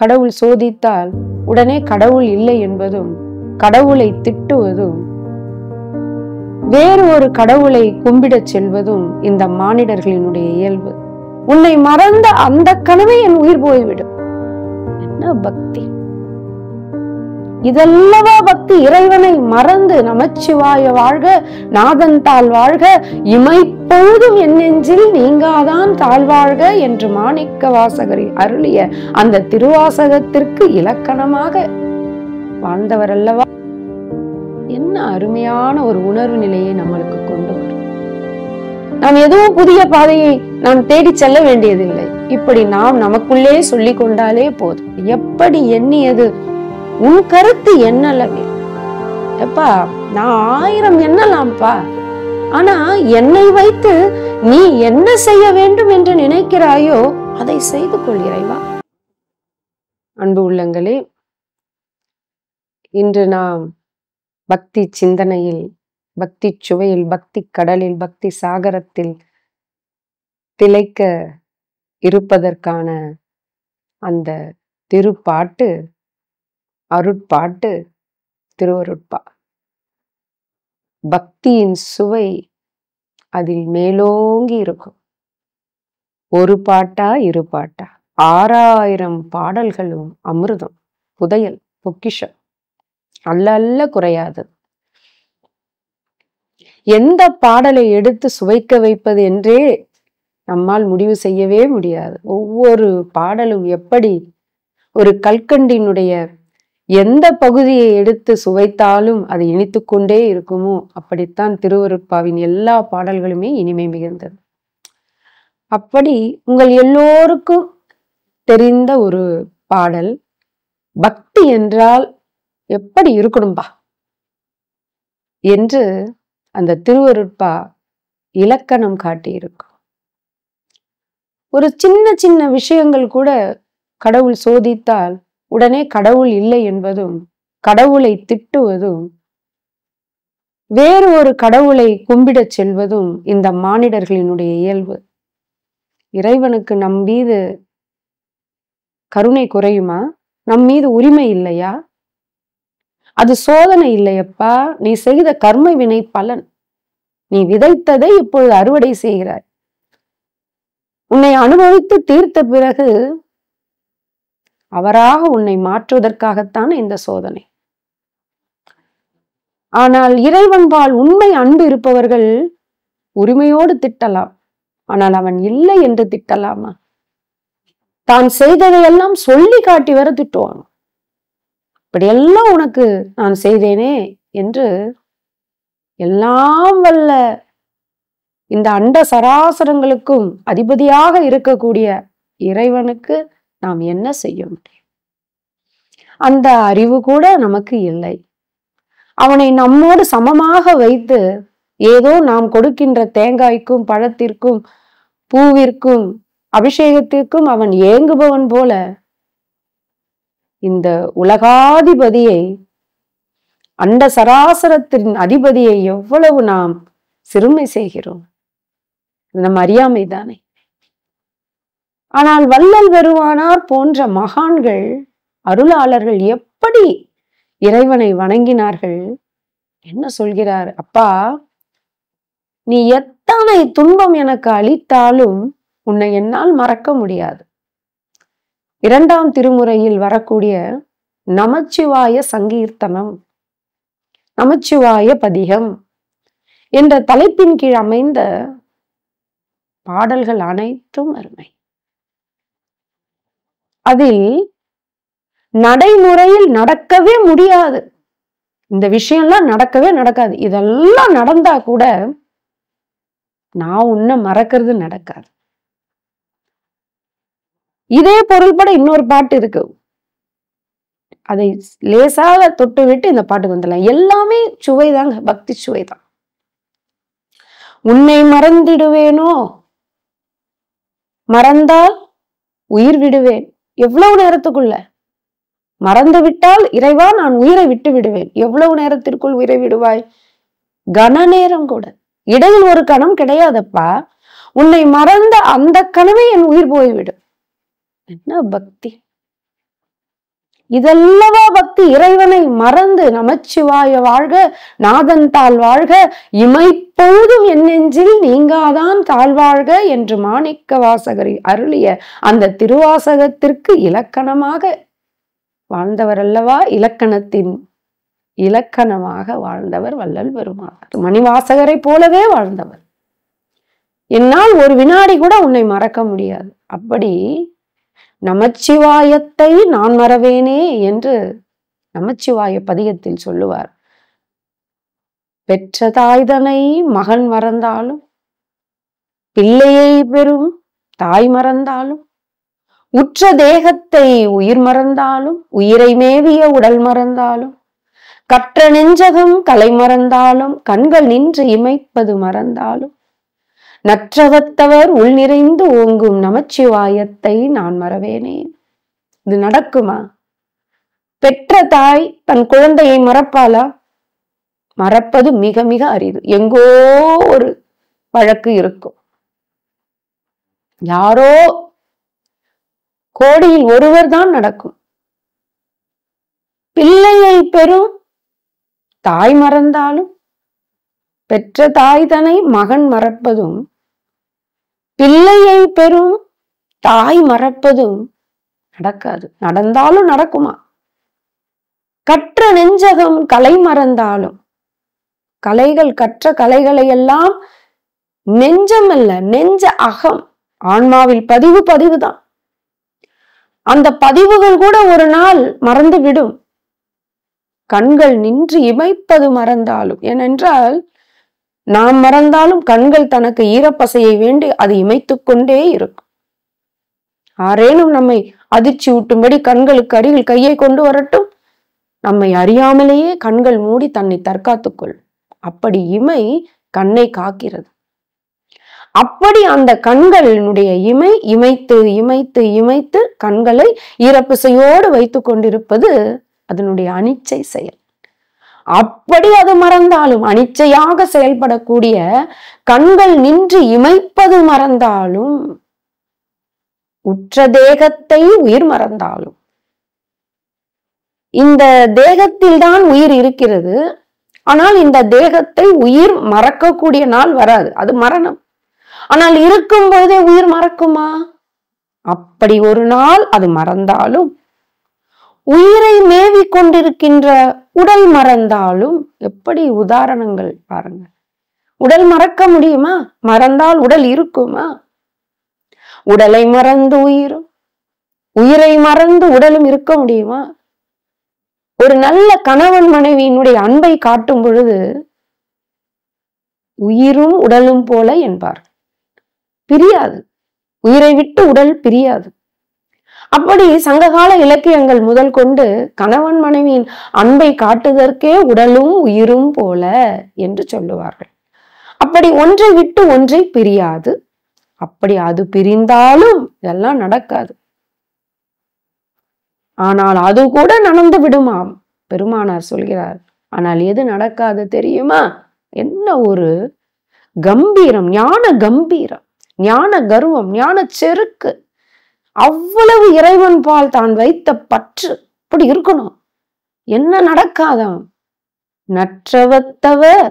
கடவுள் சோதித்தால் உடனே கடவுள் இல்லை என்பதும், கடவுளை திட்டுவதும், வேறு ஒரு கடவுளை கும்பிடச் செல்வதும் இந்த மானிடர்களினுடைய இயல்பு. உன்னை மறந்த அந்த கனவே என் உயிர் போய்விடும். என்ன பக்தி! இதல்லவா பக்தி? இறைவனை மறந்து நமச்சிவாய வாழ்க, நாதன் தாழ் வாழ்க, இமைப்பொழுதும் என் நெஞ்சில் நீங்காதான் தாழ்வாழ்க என்று மாணிக்க வாசகர் அருளிய அந்த திருவாசகத்திற்கு இலக்கணமாக வாழ்ந்தவர் அல்லவா? என்ன அருமையான ஒரு உணர்வு நிலையை நம்மளுக்கு கொண்டு வரும். நாம் எதுவும் புதிய பாதையை நாம் தேடி செல்ல வேண்டியதில்லை. இப்படி நாம் நமக்குள்ளே சொல்லிக் கொண்டாலே போதும். எப்படி எண்ணியது உன் கருத்து என்னலவே? எப்பா, நான் 1000 எண்ணலாம்ப்பா, ஆனா என்னை வைத்து நீ என்ன செய்ய வேண்டும் என்று நினைக்கிறாயோ அதை செய்து கொள் இறைவா. அன்பு உள்ளங்களே, இன்று நாம் பக்தி சிந்தனையில், பக்தி சுவையில், பக்தி கடலில், பக்தி சாகரத்தில் திளைக்க இருப்பதற்கான அந்த திருப்பாட்டு, அருட்பாட்டு திருவருட்பா. பக்தியின் சுவை அதில் மேலோங்கி இருக்கும். ஒரு பாட்டா இரு பாட்டா, 6000 பாடல்களும் அமிர்தம், புதையல், பொக்கிஷம், அல்ல அல்ல குறையாது. எந்த பாடலை எடுத்து சுவைக்க வைப்பது என்றே நம்மால் முடிவு செய்யவே முடியாது. ஒவ்வொரு பாடலும் எப்படி ஒரு கல்கண்டினுடைய எந்த பகுதியை எடுத்து சுவைத்தாலும் அது இனித்து கொண்டே இருக்குமோ, அப்படித்தான் திருவருட்பாவின் எல்லா பாடல்களுமே இனிமை மிகுந்தது. அப்படி உங்கள் எல்லோருக்கும் தெரிந்த ஒரு பாடல், பக்தி என்றால் எப்படி இருக்கணும்பா என்று அந்த திருவருட்பா இலக்கணம் காட்டியிருக்கும். ஒரு சின்ன சின்ன விஷயங்கள் கூட கடவுள் சோதித்தால் உடனே கடவுள் இல்லை என்பதும், கடவுளை திட்டுவதும், வேறு ஒரு கடவுளை கும்பிடச் செல்வதும் இந்த மானிடர்களினுடைய இயல்பு. இறைவனுக்கு நம் மீது கருணை குறையுமா? நம் மீது உரிமை இல்லையா? அது சோதனை இல்லையப்பா, நீ செய்த கர்ம வினை பலன். நீ விதைத்ததை இப்பொழுது அறுவடை செய்கிறாய். உன்னை அனுபவித்து தீர்த்த பிறகு அவராக உன்னை மாற்றுவதற்காகத்தான் இந்த சோதனை. ஆனால் இறைவன்பால் உண்மை அன்பு இருப்பவர்கள் உரிமையோடு திட்டலாம். ஆனால் அவன் இல்லை என்று திட்டலாமா? தான் செய்ததையெல்லாம் சொல்லி காட்டி வர திட்டுவான். இப்படியெல்லாம் உனக்கு நான் செய்தேனே என்று எல்லாம் வல்ல இந்த அண்ட சராசரங்களுக்கும் அதிபதியாக இருக்கக்கூடிய இறைவனுக்கு நாம் என்ன செய்ய முடியும்? அந்த அறிவு கூட நமக்கு இல்லை. அவனை நம்மோடு சமமாக வைத்து ஏதோ நாம் கொடுக்கின்ற தேங்காய்க்கும், பழத்திற்கும், பூவிற்கும், அபிஷேகத்திற்கும் அவன் ஏங்குபவன் போல இந்த உலகாதிபதியை, அண்ட சராசரத்தின் அதிபதியை எவ்வளவு நாம் சிறுமை செய்கிறோம். நம் அறியாமை தானே. ஆனால் வள்ளல் பெருமானார் போன்ற மகான்கள், அருளாளர்கள் எப்படி இறைவனை வணங்கினார்கள்? என்ன சொல்கிறார்? அப்பா, நீ எத்தனை துன்பம் எனக்கு அளித்தாலும் உன்னை என்னால் மறக்க முடியாது. 2ஆம் திருமுறையில் வரக்கூடிய நமச்சிவாய சங்கீர்த்தனம், நமச்சிவாய பதிகம் என்ற தலைப்பின் கீழ் அமைந்த பாடல்கள் அனைத்தும் அருமை. அதில் நடைமுறையில் நடக்கவே முடியாது, இந்த விஷயம்லாம் நடக்கவே நடக்காது. இதெல்லாம் நடந்தா கூட நான் உன்னை மறக்கிறது நடக்காது. இதே பொருள்பட இன்னொரு பாட்டு இருக்கு, அதை லேசாக தொட்டு விட்டு இந்த பாட்டுக்கு வந்துடலாம். எல்லாமே சுவைதாங்க, பக்தி சுவைதான். உன்னை மறந்திடுவேனோ, மறந்தால் உயிர் விடுவேன். எவ்வளவு நேரத்துக்குள்ள? மறந்து விட்டால் இறைவா நான் உயிரை விட்டு விடுவேன். எவ்வளவு நேரத்திற்குள் உயிரை விடுவாய்? கன நேரம் கூட, இடையில் ஒரு கணம் கிடையாதப்பா. உன்னை மறந்த அந்த கனவே என் உயிர் போய்விடும். என்ன பக்தி! இதல்லவா பக்தி. இறைவனை மறந்து நமச்சிவாய வாழ்க, நாதன் தாள் வாழ்க, இமைப்பொழுதும் என் நெஞ்சில் நீங்காதான் தாழ்வாழ்க என்று மாணிக்க வாசகர் அருளிய அந்த திருவாசகத்திற்கு இலக்கணமாக வாழ்ந்தவர் அல்லவா, இலக்கணத்தின் இலக்கணமாக வாழ்ந்தவர் வள்ளல் பெருமானார். மணிவாசகரை போலவே வாழ்ந்தவர். என்னால் ஒரு வினாடி கூட உன்னை மறக்க முடியாது. அப்படி நமச்சிவாயத்தை நான் மறவேனே என்று நமச்சிவாய பதிகத்தில் சொல்லுவார். பெற்ற தாய்தனை மகன் மறந்தாலும், பிள்ளையை பெறும் தாய் மறந்தாலும், உற்ற தேகத்தை உயிர் மறந்தாலும், உயிரை மேவிய உடல் மறந்தாலும், கற்ற நெஞ்சகம் கலை மறந்தாலும், கண்கள் நின்று இமைப்பது மறந்தாலும், நற்றவத்தவர் உள் நிறைந்து ஓங்கும் நமச்சிவாயத்தை நான் மறவேனே. இது நடக்குமா? பெற்ற தாய் தன் குழந்தையை மறப்பாளா? மறப்பது மிக மிக அரிது. எங்கோ ஒரு வழக்கு இருக்கும். யாரோ கோடியில் ஒருவர் தான் நடக்கும். பிள்ளையை பெறும் தாய் மறந்தாலும், பெற்ற தாய் தன்னை மகன் மறப்பதும், பிள்ளையை பெறும் தாய் மறப்பதும் நடக்காது. நடந்தாலும் நடக்குமா? கற்ற நெஞ்சகம் கலை மறந்தாலும், கலைகள் கற்ற கலைகளை எல்லாம் நெஞ்சம் அல்ல, நெஞ்ச அகம், ஆன்மாவில் பதிவுதான். அந்த பதிவுகள் கூட ஒரு நாள் மறந்து விடும். கண்கள் நின்று இமைப்பது மறந்தாலும், ஏனென்றால் நாம் மறந்தாலும் கண்கள் தனக்கு ஈரப்பசையை வேண்டி அது இமைத்துக் கொண்டே இருக்கும். ஆரேனும் நம்மை அதிர்ச்சி ஊட்டும்படி கண்களுக்கு அருகில் கையை கொண்டு வரட்டும், நம்மை அறியாமலேயே கண்கள் மூடி தன்னை தற்காத்துக்கொள். அப்படி இமை கண்ணை காக்கிறது. அப்படி அந்த கண்களினுடைய இமைத்து இமைத்து இமைத்து கண்களை ஈரப்பசையோடு வைத்துக் கொண்டிருப்பது அதனுடைய அனிச்சை செயல். அப்படி அது மறந்தாலும், அனிச்சையாக செயல்படக்கூடிய கண்கள் நின்று இமைப்பது மறந்தாலும், உற்ற தேகத்தை உயிர் மறந்தாலும், இந்த தேகத்தில் தான் உயிர் இருக்கிறது. ஆனால் இந்த தேகத்தை உயிர் மறக்கக்கூடிய நாள் வராது, அது மரணம். ஆனால் இருக்கும் போதே உயிர் மறக்குமா? அப்படி ஒரு நாள் அது மறந்தாலும், உயிரை மேவி கொண்டிருக்கின்ற உடல் மறந்தாலும், எப்படி உதாரணங்கள் பாருங்க. உடல் மறக்க முடியுமா? மறந்தால் உடல் இருக்குமா? உடலை மறந்து உயிரும், உயிரை மறந்து உடலும் இருக்க முடியுமா? ஒரு நல்ல கணவன் மனைவியினுடைய அன்பை காட்டும் பொழுது உயிரும் உடலும் போல என்பார். பிரியாது, உயிரை விட்டு உடல் பிரியாது. அப்படி சங்ககால இலக்கியங்கள் முதல் கொண்டு கணவன் மனைவியின் அன்பை காட்டுவதற்கே உடலும் உயிரும் போல என்று சொல்லுவார்கள். அப்படி ஒன்றை விட்டு ஒன்றை பிரியாது. அப்படி அது பிரிந்தாலும் இதெல்லாம் நடக்காது. ஆனால் அது கூட நடந்து விடுமாம். பெருமானார் சொல்கிறார். ஆனால் எது நடக்காது தெரியுமா? என்ன ஒரு கம்பீரம், ஞான கம்பீரம், ஞான கர்வம், ஞான செருக்கு. அவ்வளவு இறைவன் பால் தான் வைத்த பற்று இப்படி இருக்கணும். என்ன நடக்காதாம்? நற்றவத்தவர்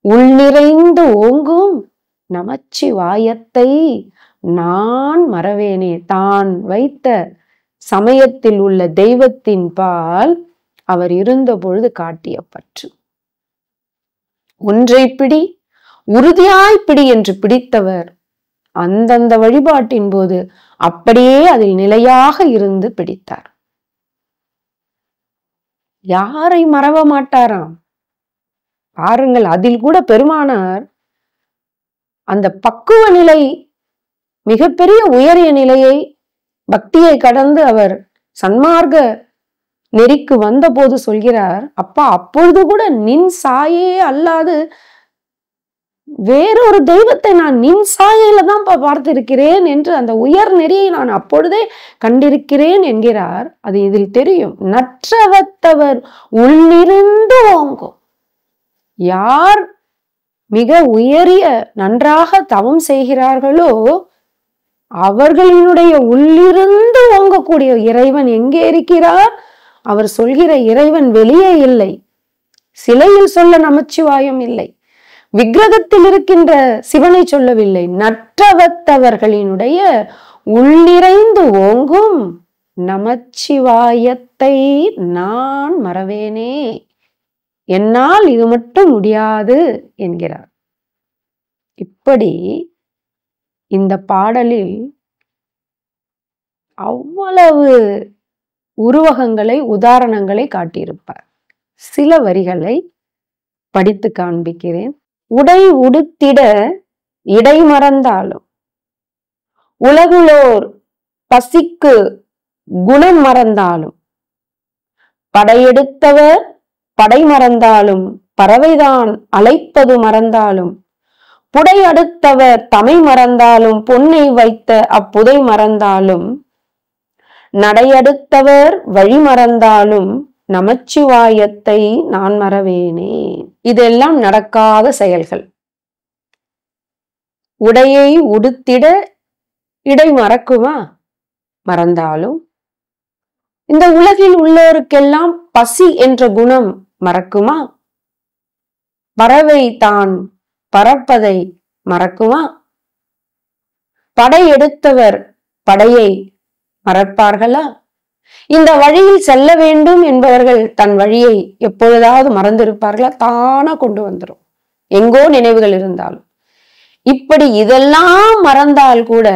உள் நிறைந்து ஓங்கும் நமச்சிவாயத்தை நான் மறவேனே. தான் வைத்த சமயத்தில் உள்ள தெய்வத்தின் பால் அவர் இருந்த பொழுது காட்டிய பற்று. ஒன்றை பிடி, உறுதியாய் பிடி என்று பிடித்தவர் அந்தந்த வழிபாட்டின் போது அப்படியே அதில் நிலையாக இருந்து பிடித்தார். யாரை மறவ மாட்டாராம். பாருங்கள், அதில் கூட பெருமானார் அந்த பக்குவ நிலை, மிகப்பெரிய உயரிய நிலையை, பக்தியை கடந்து அவர் சன்மார்க்க நெறிக்கு வந்த போது சொல்கிறார், அப்பா அப்பொழுது கூட நின் சாயே அல்லாது வேறொரு தெய்வத்தை நான் நின் சாயையில தான் பார்த்திருக்கிறேன் என்று அந்த உயர் நெறியை நான் அப்பொழுதே கண்டிருக்கிறேன் என்கிறார். அது இதில் தெரியும். நற்றவத்தவர் உள்ளிருந்து ஓங்கும். யார் மிக உயரிய நன்றாக தவம் செய்கிறார்களோ அவர்களினுடைய உள்ளிருந்து ஓங்கக்கூடிய இறைவன் எங்கே இருக்கிறார்? அவர் சொல்கிற இறைவன் வெளியே இல்லை. சிலையில் சொல்ல நமச்சிவாயம் இல்லை, விக்கிரகத்தில் இருக்கின்ற சிவனை சொல்லவில்லை. நற்றவத்தவர்களினுடைய உள்ளிறைந்து ஓங்கும் நமச்சிவாயத்தை நான் மறவேனே, என்னால் இது மட்டும் முடியாது என்கிறார். இப்படி இந்த பாடலில் அவ்வளவு உருவகங்களை, உதாரணங்களை காட்டியிருப்பார். சில வரிகளை படித்து காண்பிக்கிறேன். உடை உடுத்திட இடை மறந்தாலும், உலகுளோர் பசிக்கு குணம் மறந்தாலும், படையெடுத்தவர் படை மறந்தாலும், பறவைதான் அழைப்பது மறந்தாலும், புடை அடுத்தவர் தமை மறந்தாலும், பொன்னை வைத்த அப்புதை மறந்தாலும், நடையடுத்தவர் வழி மறந்தாலும், நமச்சிவாயத்தை நான் மறவேனே. இதெல்லாம் நடக்காத செயல்கள். உடையை உடுத்திட இடை மறக்குமா? மறந்தாலும். இந்த உலகில் உள்ளோருக்கெல்லாம் பசி என்ற குணம் மறக்குமா? பறவை தான் பறப்பதை மறக்குமா? படை எடுத்தவர் படையை மறப்பார்களா? இந்த வழியில் செல்ல வேண்டும் என்பவர்கள் தன் வழியை எப்பொழுதாவது மறந்திருப்பார்களா? தானா கொண்டு வந்துடும், எங்கோ நினைவுகள் இருந்தாலும். இப்படி இதெல்லாம் மறந்தால் கூட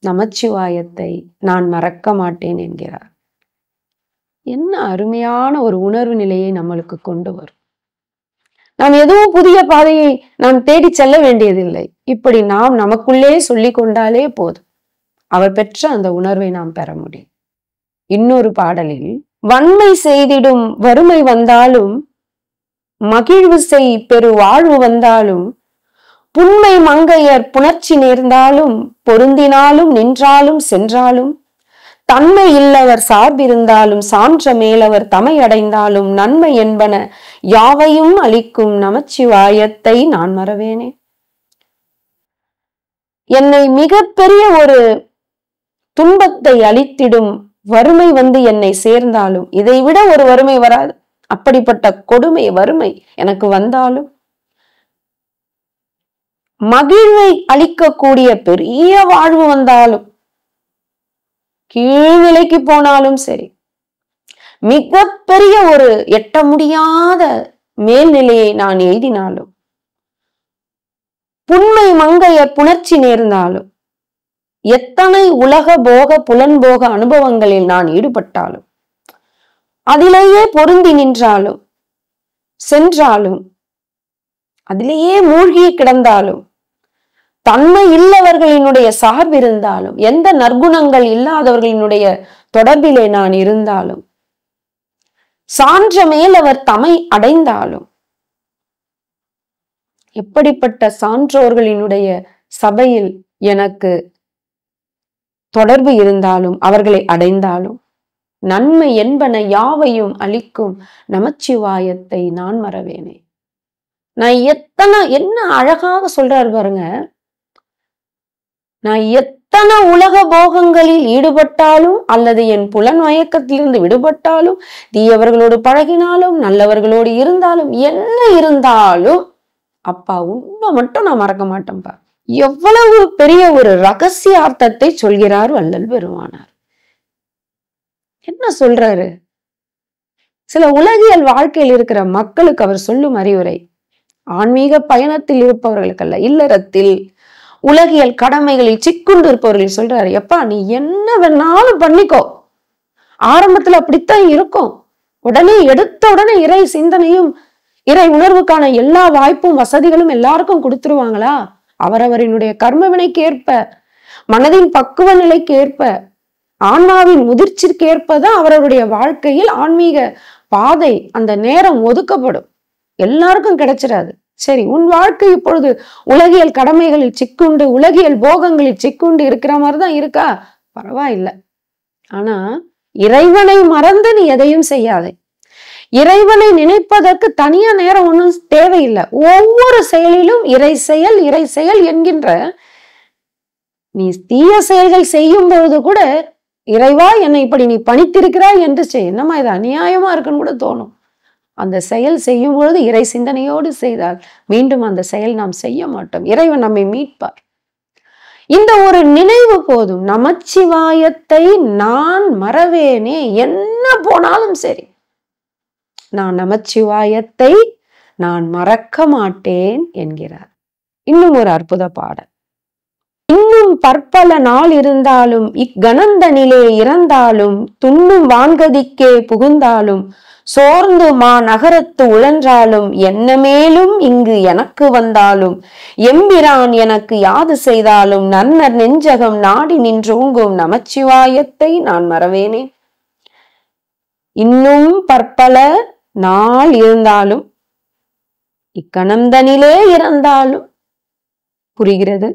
நமச்சிவாயத்தை நான் மறக்க மாட்டேன் என்கிறார். என்ன அருமையான ஒரு உணர்வு நிலையை நம்மளுக்கு கொண்டு வரும். நாம் எதுவும் புதிய பாதையை நாம் தேடி செல்ல வேண்டியதில்லை. இப்படி நாம் நமக்குள்ளே சொல்லி கொண்டாலே போதும், அவர் பெற்ற அந்த உணர்வை நாம் பெற முடியும். இன்னொரு பாடலில், வன்மை செய்திடும் வறுமை வந்தாலும், மகிழ்வு செய் பெரு வாழ்வு வந்தாலும், புன்மை மங்கையர் புணர்ச்சி நேர்ந்தாலும், பொருந்தினாலும் நின்றாலும் சென்றாலும், தன்மை இல்லவர் சார்பிருந்தாலும், சான்ற மேலவர் தமை அடைந்தாலும், நன்மை என்பன யாவையும் அளிக்கும் நமச்சிவாயத்தை நான் மறவேனே. என்னை மிகப்பெரிய ஒரு துன்பத்தை அளித்திடும் வறுமை வந்து என்னை சேர்ந்தாலும், இதைவிட ஒரு வறுமை வராது, அப்படிப்பட்ட கொடுமை வறுமை எனக்கு வந்தாலும், மகிழ்வை அளிக்கக்கூடிய பெரிய வாழ்வு வந்தாலும், கீழ்நிலைக்கு போனாலும் சரி, மிகப்பெரிய ஒரு எட்ட முடியாத மேல்நிலையை நான் எய்தினாலும், புன்மை மங்கையர் புணர்ச்சி நேர்ந்தாலும், எத்தனை உலக போக புலன்போக அனுபவங்களில் நான் ஈடுபட்டாலும், அதிலேயே பொருந்தி நின்றாலும் சென்றாலும், அதிலேயே மூழ்கி கிடந்தாலும், தன்மை இல்லவர்களினுடைய சார்பு இருந்தாலும், எந்த நற்குணங்கள் இல்லாதவர்களினுடைய தொடர்பிலே நான் இருந்தாலும், சான்ற மேலவர் தமை அடைந்தாலும், எப்படிப்பட்ட சான்றோர்களினுடைய சபையில் எனக்கு தொடர்பு இருந்தாலும், அவர்களை அடைந்தாலும், நன்மை என்பன யாவையும் அளிக்கும் நமச்சிவாயத்தை நான் மறவேனே. நான் என்ன அழகாக சொல்றாரு பாருங்க. நான் எத்தனை உலக போகங்களில் ஈடுபட்டாலும், அல்லது என் புலன் மயக்கத்திலிருந்து விடுபட்டாலும், தீயவர்களோடு பழகினாலும், நல்லவர்களோடு இருந்தாலும், என்ன இருந்தாலும், அப்பா உண்மை மட்டும் நான் மறக்க மாட்டேன்பா. எவ்வளவு பெரிய ஒரு ரகசியார்த்தத்தை சொல்கிறார் வள்ளல் பெருமானார். என்ன சொல்றாரு? சில உலகியல் வாழ்க்கையில் இருக்கிற மக்களுக்கு அவர் சொல்லும் அறிவுரை, ஆன்மீக பயணத்தில் இருப்பவர்களுக்கல்ல, இல்லறத்தில் உலகியல் கடமைகளில் சிக்குண்டு இருப்பவர்கள் சொல்றாரு, எப்பா நீ என்ன வேணாலும் பண்ணிக்கோ, ஆரம்பத்துல அப்படித்தான் இருக்கும், உடனே எடுத்த உடனே இறை சிந்தனையும் இறை உணர்வுக்கான எல்லா வாய்ப்பும் வசதிகளும் எல்லாருக்கும் கொடுத்துருவாங்களா? அவரவரினுடைய கர்ம வினைக்கு ஏற்ப, மனதின் பக்குவ நிலைக்கு ஏற்ப, ஆன்மாவின் முதிர்ச்சிக்கு ஏற்பதான் அவரவருடைய வாழ்க்கையில் ஆன்மீக பாதை அந்த நேரம் ஒதுக்கப்படும். எல்லாருக்கும் கிடைச்சிடாது. சரி, உன் வாழ்க்கை இப்பொழுது உலகியல் கடமைகளில் சிக்குண்டு, உலகியல் போகங்களில் சிக்குண்டு இருக்கிற மாதிரிதான் இருக்கா? பரவாயில்லை. ஆனா இறைவனை மறந்து நீ எதையும் செய்யாதே. இறைவனை நினைப்பதற்கு தனியா நேரம் ஒன்றும் தேவையில்லை. ஒவ்வொரு செயலிலும் இறை செயல், இறை செயல் என்கின்ற நீ தீய செயல்கள் செய்யும் பொழுது கூட இறைவா என்னை இப்படி நீ பணித்திருக்கிறாய் என்று செய். என்னம்மா இது அநியாயமா இருக்குன்னு கூட தோணும். அந்த செயல் செய்யும் பொழுது இறை சிந்தனையோடு செய்தால் மீண்டும் அந்த செயல் நாம் செய்ய மாட்டோம். இறைவன் நம்மை மீட்பார். இந்த ஒரு நினைவு போதும். நமச்சிவாயத்தை நான் மறவேனே, என்ன போனாலும் சரி நான் நமச்சிவாயத்தை நான் மறக்க மாட்டேன் என்கிறார். இன்னும் ஒரு அற்புத பாடல். இன்னும் பற்பல நாள் இருந்தாலும் இக்கணந்தனிலே இறந்தாலும் துண்ணும் வான்கதிக்கே புகுந்தாலும் சோர்ந்து நகரத்து உழன்றாலும் என்ன மேலும் இங்கு எனக்கு வந்தாலும் எம்பிரான் எனக்கு யாது செய்தாலும் நன்னர் நெஞ்சகம் நாடி நின்றோங்கும் நமச்சிவாயத்தை நான் மறவேனே. இன்னும் பற்பல நாள் இருந்தாலும் இக்கணந்தனிலே இறந்தாலும், புரிகிறது,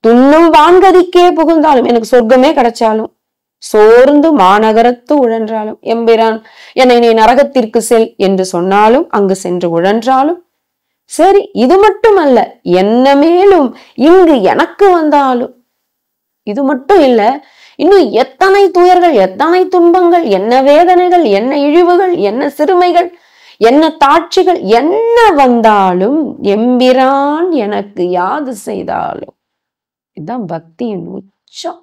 துண்ணும் வான்கதிக்கே புகுந்தாலும், எனக்கு சொர்க்கமே கிடைச்சாலும், சோர்ந்து மாநகரத்து உழன்றாலும், எம்பிரான் என்னை நீ நரகத்திற்கு செல் என்று சொன்னாலும் அங்கு சென்று உழன்றாலும் சரி, இது மட்டுமல்ல, என்ன மேலும் இங்கு எனக்கு வந்தாலும், இது மட்டும் இல்ல, இன்னும் எத்தனை துயர்கள், எத்தனை துன்பங்கள், என்ன வேதனைகள், என்ன இழிவுகள், என்ன சிறுமைகள், என்ன தாட்சிகள் என்ன வந்தாலும் எம்பிரான் எனக்கு யாது செய்தாலும், இதுதான் பக்தியின் உச்சம்.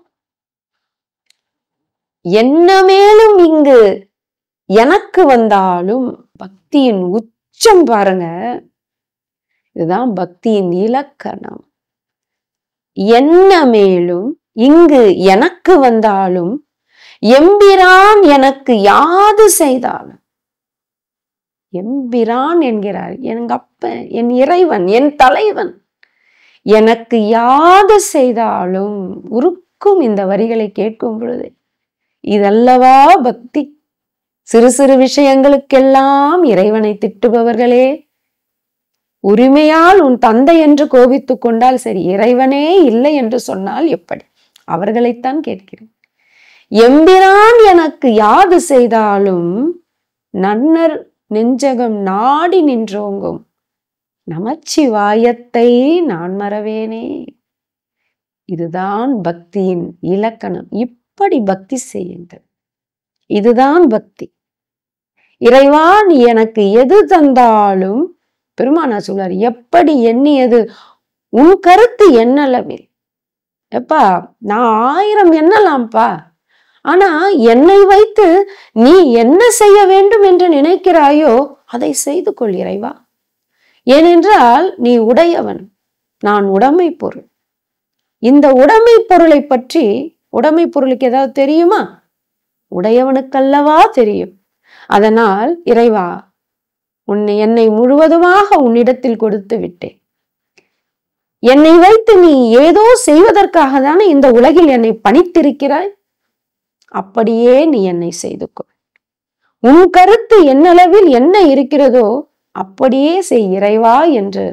என்ன மேலும் இங்கு எனக்கு வந்தாலும், பக்தியின் உச்சம் பாருங்க. இதுதான் பக்தியின் இலக்கணம். என்ன மேலும் இங்கு எனக்கு வந்தாலும் எம்பிரான் எனக்கு யாது செய்தாலும், எம்பிரான் என்கிறார், எங்க அப்பன், என் இறைவன், என் தலைவன் எனக்கு யாது செய்தாலும். உருக்கும் இந்த வரிகளை கேட்கும் பொழுது இதல்லவா பக்தி. சிறு சிறு விஷயங்களுக்கெல்லாம் இறைவனை திட்டுபவர்களே, உரிமையால் உன் தந்தை என்று கோபித்துக் கொண்டால் சரி, இறைவனே இல்லை என்று சொன்னால் எப்படி? அவர்களைத்தான் கேட்கிறேன். எம்பிரான் எனக்கு யாது செய்தாலும் நன்னர் நெஞ்சகம் நாடி நின்றோங்கும் நமச்சிவாயத்தை நான் மறவேனே. இதுதான் பக்தியின் இலக்கணம். இப்படி பக்தி செய்யுங்கள். இதுதான் பக்தி. இறைவா நீ எனக்கு எது தந்தாலும், பெருமானார் சொல்றார், எப்படி எண்ணியது உன் கருத்து என்னளவில். எப்பா நான் 1000 எண்ணலாம்ப்பா, ஆனா என்னை வைத்து நீ என்ன செய்ய வேண்டும் என்று நினைக்கிறாயோ அதை செய்து கொள் இறைவா. ஏனென்றால் நீ உடையவன், நான் உடைமை பொருள். இந்த உடைமை பொருளை பற்றி, உடைமை பொருளுக்கு ஏதாவது தெரியுமா? உடையவனுக்கல்லவா தெரியும். அதனால் இறைவா என்னை முழுவதுமாக உன்னிடத்தில் கொடுத்து விட்டேன். என்னை வைத்து நீ ஏதோ செய்வதற்காக தானே இந்த உலகில் என்னை பணித்திருக்கிறாய். அப்படியே நீ என்னை செய்து கொள். உன் கருத்து என்னளவில் என்ன இருக்கிறதோ அப்படியே செய் இறைவா என்று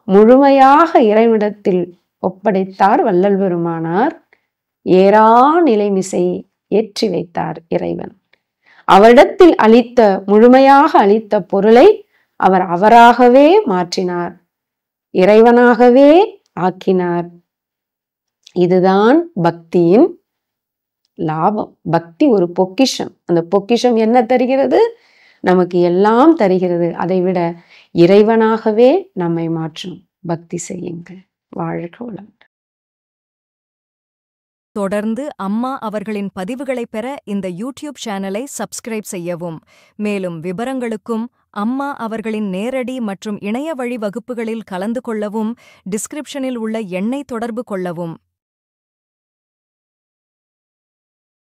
முழுமையாக இறைவனிடத்தில் ஒப்படைத்தார் வள்ளல் பெருமானார். ஏறா நிலைமிசை ஏற்றி வைத்தார் இறைவன். அவரிடத்தில் அளித்த, முழுமையாக அளித்த பொருளை அவர் அவராகவே மாற்றினார், இறைவனாகவே ஆக்கினார். இதுதான் பக்தியின் லாபம். பக்தி ஒரு பொக்கிஷம். அந்த பொக்கிஷம் என்ன தருகிறது? நமக்கு எல்லாம் தருகிறது. அதைவிட இறைவனாகவே நம்மை மாற்றும். பக்தி செய்யுங்கள். வாழ்க வளமுடன். தொடர்ந்து அம்மா அவர்களின் பதிவுகளை பெற இந்த யூடியூப் சேனலை சப்ஸ்கிரைப் செய்யவும். மேலும் விவரங்களுக்கும் அம்மா அவர்களின் நேரடி மற்றும் இணைய வழி வகுப்புகளில் கலந்து கொள்ளவும் டிஸ்கிரிப்ஷனில் உள்ள எண்ணை தொடர்பு கொள்ளவும்.